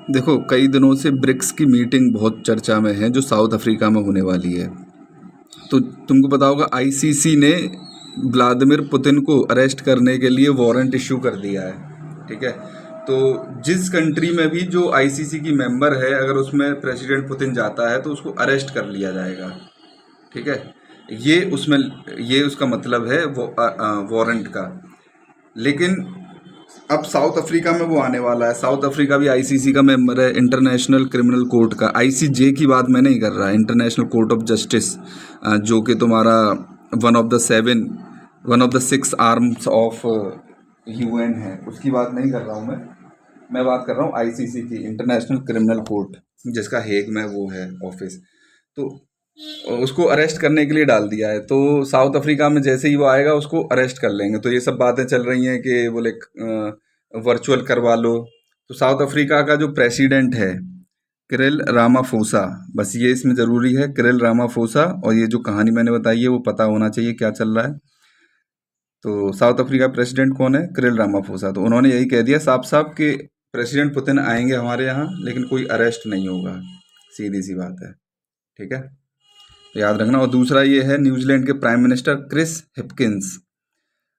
देखो, कई दिनों से ब्रिक्स की मीटिंग बहुत चर्चा में है जो साउथ अफ्रीका में होने वाली है। तो तुमको पता होगा आईसीसी ने व्लादिमीर पुतिन को अरेस्ट करने के लिए वारंट इशू कर दिया है। ठीक है। तो जिस कंट्री में भी जो आईसीसी की मेंबर है, अगर उसमें प्रेसिडेंट पुतिन जाता है तो उसको अरेस्ट कर लिया जाएगा। ठीक है। ये उसमें ये उसका मतलब है वो वारंट का। लेकिन अब साउथ अफ्रीका में वो आने वाला है। साउथ अफ्रीका भी आईसीसी का मेंबर है, इंटरनेशनल क्रिमिनल कोर्ट का। आईसीजे की बात मैं नहीं कर रहा, इंटरनेशनल कोर्ट ऑफ जस्टिस, जो कि तुम्हारा one of the seven one of the six arms of UN है, उसकी बात नहीं कर रहा हूँ मैं बात कर रहा हूँ आईसीसी की, इंटरनेशनल क्रिमिनल कोर्ट, जिसका हेग में वो है ऑफिस। तो उसको अरेस्ट करने के लिए डाल दिया है। तो साउथ अफ्रीका में जैसे ही वो आएगा उसको अरेस्ट कर लेंगे। तो ये सब बातें चल रही हैं कि बोले वर्चुअल करवा लो। तो साउथ अफ्रीका का जो प्रेसिडेंट है किरिल रामाफोसा, बस ये इसमें ज़रूरी है, किरिल रामाफोसा। और ये जो कहानी मैंने बताई है वो पता होना चाहिए क्या चल रहा है। तो साउथ अफ्रीका प्रेसिडेंट कौन है? Kirill Ramaphosa. तो उन्होंने यही कह दिया साफ साफ कि प्रेसिडेंट पुतिन आएंगे हमारे यहाँ, लेकिन कोई अरेस्ट नहीं होगा। सीधी सी बात है। ठीक है, तो याद रखना। और दूसरा ये है, न्यूजीलैंड के प्राइम मिनिस्टर क्रिस हिपकिंस।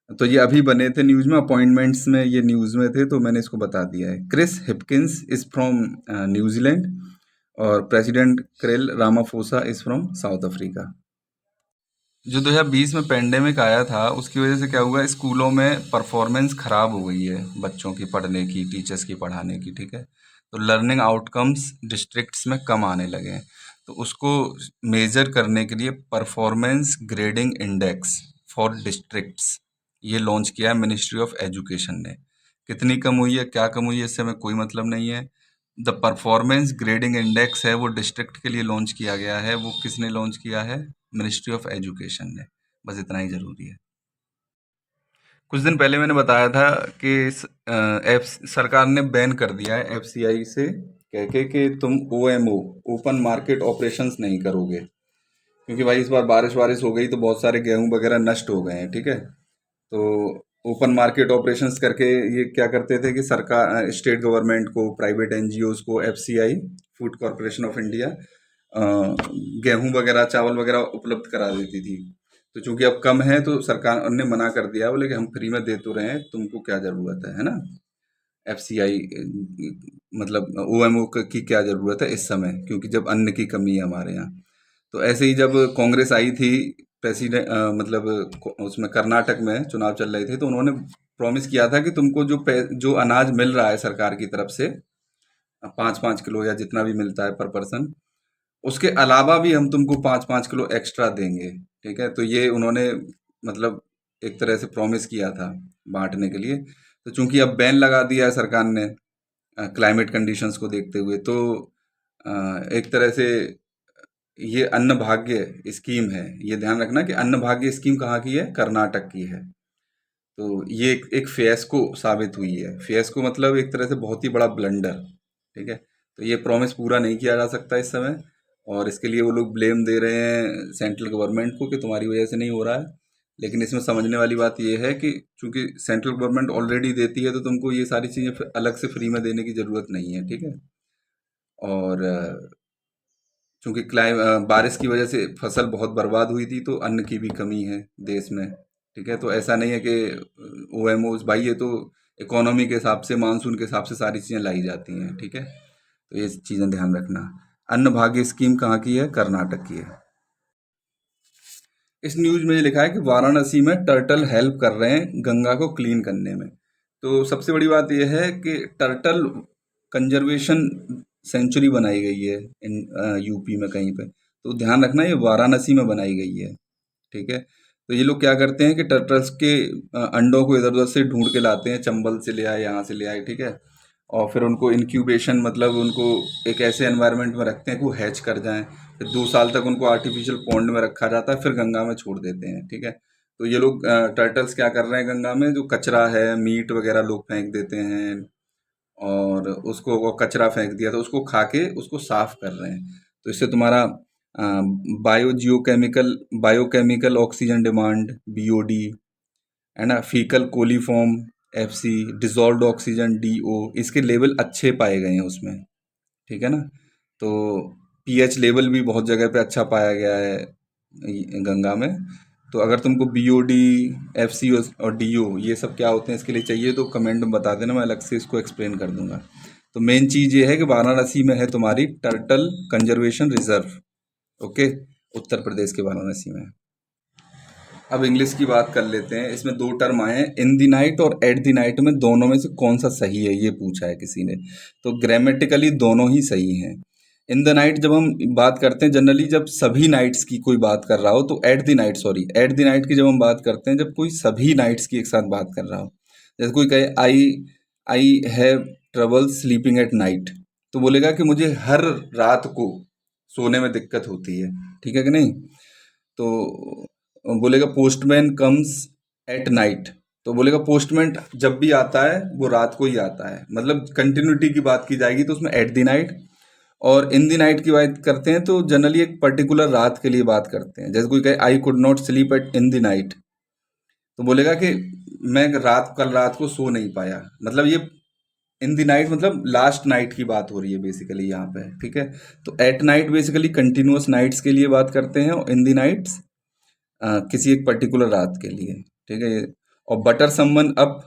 तो ये अभी बने थे न्यूज़ में, अपॉइंटमेंट्स में ये न्यूज़ में थे, तो मैंने इसको बता दिया है। Chris Hipkins is from New Zealand और president Cyril Ramaphosa is from South Africa. जो 2020 में पेंडेमिक आया था उसकी वजह से क्या हुआ, स्कूलों में परफॉर्मेंस ख़राब हो गई है बच्चों की पढ़ने की, टीचर्स की पढ़ाने की। ठीक है। तो लर्निंग आउटकम्स डिस्ट्रिक्ट्स में कम आने लगे हैं। तो उसको मेज़र करने के लिए performance grading index for districts ये लॉन्च किया है मिनिस्ट्री ऑफ एजुकेशन ने। कितनी कम हुई है, क्या कम हुई है, इससे हमें कोई मतलब नहीं है। द परफॉर्मेंस ग्रेडिंग इंडेक्स है वो डिस्ट्रिक्ट के लिए लॉन्च किया गया है। वो किसने लॉन्च किया है? मिनिस्ट्री ऑफ एजुकेशन ने। बस इतना ही ज़रूरी है। कुछ दिन पहले मैंने बताया था कि सरकार ने बैन कर दिया है एफसीआई से, कह के कि तुम ओएमओ, ओपन मार्केट ऑपरेशंस नहीं करोगे। क्योंकि भाई इस बार बारिश वारिश हो गई तो बहुत सारे गेहूं वगैरह नष्ट हो गए हैं। ठीक है। तो ओपन मार्केट ऑपरेशंस करके ये क्या करते थे कि सरकार, स्टेट गवर्नमेंट को, प्राइवेट एनजीओज को, FCI, food corporation of India, गेहूं वगैरह, चावल वगैरह उपलब्ध करा देती थी। तो चूंकि अब कम है तो सरकार ने मना कर दिया, बोले कि हम फ्री में दे तो रहे हैं, तुमको क्या ज़रूरत है ना। एफसीआई मतलब ओएमओ की क्या ज़रूरत है इस समय, क्योंकि जब अन्न की कमी है हमारे यहाँ। तो ऐसे ही जब कांग्रेस आई थी, प्रेसिडेंट मतलब उसमें कर्नाटक में चुनाव चल रहे थे, तो उन्होंने प्रॉमिस किया था कि तुमको जो अनाज मिल रहा है सरकार की तरफ से, 5-5 किलो या जितना भी मिलता है पर पर्सन, उसके अलावा भी हम तुमको 5-5 किलो एक्स्ट्रा देंगे। ठीक है। तो ये उन्होंने मतलब एक तरह से प्रॉमिस किया था बांटने के लिए। तो चूंकि अब बैन लगा दिया है सरकार ने क्लाइमेट कंडीशंस को देखते हुए, तो एक तरह से ये अन्न भाग्य स्कीम है। ये ध्यान रखना कि अन्न भाग्य स्कीम कहाँ की है? कर्नाटक की है। तो ये एक फियास्को साबित हुई है। फियास्को मतलब एक तरह से बहुत ही बड़ा ब्लंडर। ठीक है। तो ये प्रॉमिस पूरा नहीं किया जा सकता इस समय, और इसके लिए वो लोग ब्लेम दे रहे हैं सेंट्रल गवर्नमेंट को कि तुम्हारी वजह से नहीं हो रहा है। लेकिन इसमें समझने वाली बात ये है कि चूंकि सेंट्रल गवर्नमेंट ऑलरेडी देती है, तो तुमको ये सारी चीज़ें अलग से फ्री में देने की ज़रूरत नहीं है। ठीक है। और चूंकि बारिश की वजह से फसल बहुत बर्बाद हुई थी, तो अन्न की भी कमी है देश में। ठीक है। तो ऐसा नहीं है कि ओएमओ भाई, ये तो इकोनॉमी के हिसाब से, मानसून के हिसाब से सारी चीज़ें लाई जाती हैं। ठीक है। तो ये चीज़ें ध्यान रखना। अन्न भाग्य स्कीम कहाँ की है? कर्नाटक की है। इस न्यूज में ये लिखा है कि वाराणसी में टर्टल हेल्प कर रहे हैं गंगा को क्लीन करने में। तो सबसे बड़ी बात यह है कि टर्टल कंजर्वेशन सेंचुरी बनाई गई है इन यूपी में कहीं पे। तो ध्यान रखना ये वाराणसी में बनाई गई है। ठीक है। तो ये लोग क्या करते हैं कि टर्टल्स के अंडों को इधर उधर से ढूंढ के लाते हैं, चंबल से ले आए, यहाँ से ले आए। ठीक है। और फिर उनको इंक्यूबेशन मतलब उनको एक ऐसे एनवायरनमेंट में रखते हैं कि वो हैच कर जाएं। फिर 2 साल तक उनको आर्टिफिशियल पॉन्ड में रखा जाता है, फिर गंगा में छोड़ देते हैं। ठीक है। तो ये लोग टर्टल्स क्या कर रहे हैं, गंगा में जो कचरा है, मीट वगैरह लोग फेंक देते हैं, और उसको वो कचरा फेंक दिया तो उसको खा के उसको साफ कर रहे हैं। तो इससे तुम्हारा बायोकेमिकल ऑक्सीजन डिमांड, बीओडी, है ना, faecal coliform, FC, dissolved oxygen, DO, इसके लेवल अच्छे पाए गए हैं उसमें। ठीक है ना। तो पीएच लेवल भी बहुत जगह पे अच्छा पाया गया है गंगा में। तो अगर तुमको बीओडी, एफसीओ और डीओ ये सब क्या होते हैं इसके लिए चाहिए तो कमेंट में बता देना, मैं अलग से इसको एक्सप्लेन कर दूंगा। तो मेन चीज़ ये है कि वाराणसी में है तुम्हारी turtle conservation reserve. Okay, Uttar Pradesh के वाराणसी में। अब इंग्लिश की बात कर लेते हैं। इसमें दो टर्म आए हैं, इन द नाइट और एट द नाइट में दोनों में से कौन सा सही है ये पूछा है किसी ने। तो ग्रामेटिकली दोनों ही सही हैं। इन द नाइट जब हम बात करते हैं जनरली जब सभी नाइट्स की कोई बात कर रहा हो, तो at the night, sorry at the night की जब हम बात करते हैं जब कोई सभी नाइट्स की एक साथ बात कर रहा हो। जैसे कोई कहे I I have trouble sleeping at night, तो बोलेगा कि मुझे हर रात को सोने में दिक्कत होती है, ठीक है कि नहीं। तो बोलेगा पोस्टमैन कम्स एट नाइट, तो बोलेगा पोस्टमैन जब भी आता है वो रात को ही आता है, मतलब कंटिन्यूटी की बात की जाएगी तो उसमें एट द नाइट। और इन द नाइट की बात करते हैं तो जनरली एक पर्टिकुलर रात के लिए बात करते हैं। जैसे कोई कहे I could not sleep at in the night, तो बोलेगा कि मैं कल रात को सो नहीं पाया, मतलब ये इन द नाइट मतलब लास्ट नाइट की बात हो रही है बेसिकली यहाँ पे, ठीक है। तो at night basically continuous nights के लिए बात करते हैं, और इन द नाइट्स किसी एक पर्टिकुलर रात के लिए, ठीक है। और बटर समवन अप,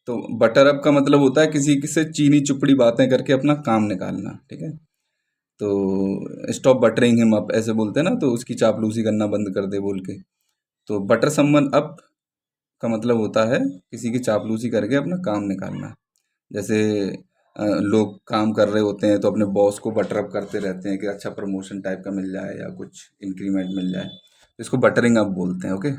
तो बटर अप का मतलब होता है किसी से चीनी चुपड़ी बातें करके अपना काम निकालना, ठीक है। तो स्टॉप बटरिंग हिम अप ऐसे बोलते हैं ना, तो उसकी चापलूसी करना बंद कर दे बोल के। तो बटर समवन अप का मतलब होता है किसी की चापलूसी करके अपना काम निकालना। जैसे लोग काम कर रहे होते हैं तो अपने बॉस को बटर अप करते रहते हैं कि अच्छा प्रमोशन टाइप का मिल जाए या कुछ इंक्रीमेंट मिल जाए, इसको बटरिंग अप बोलते हैं। ओके।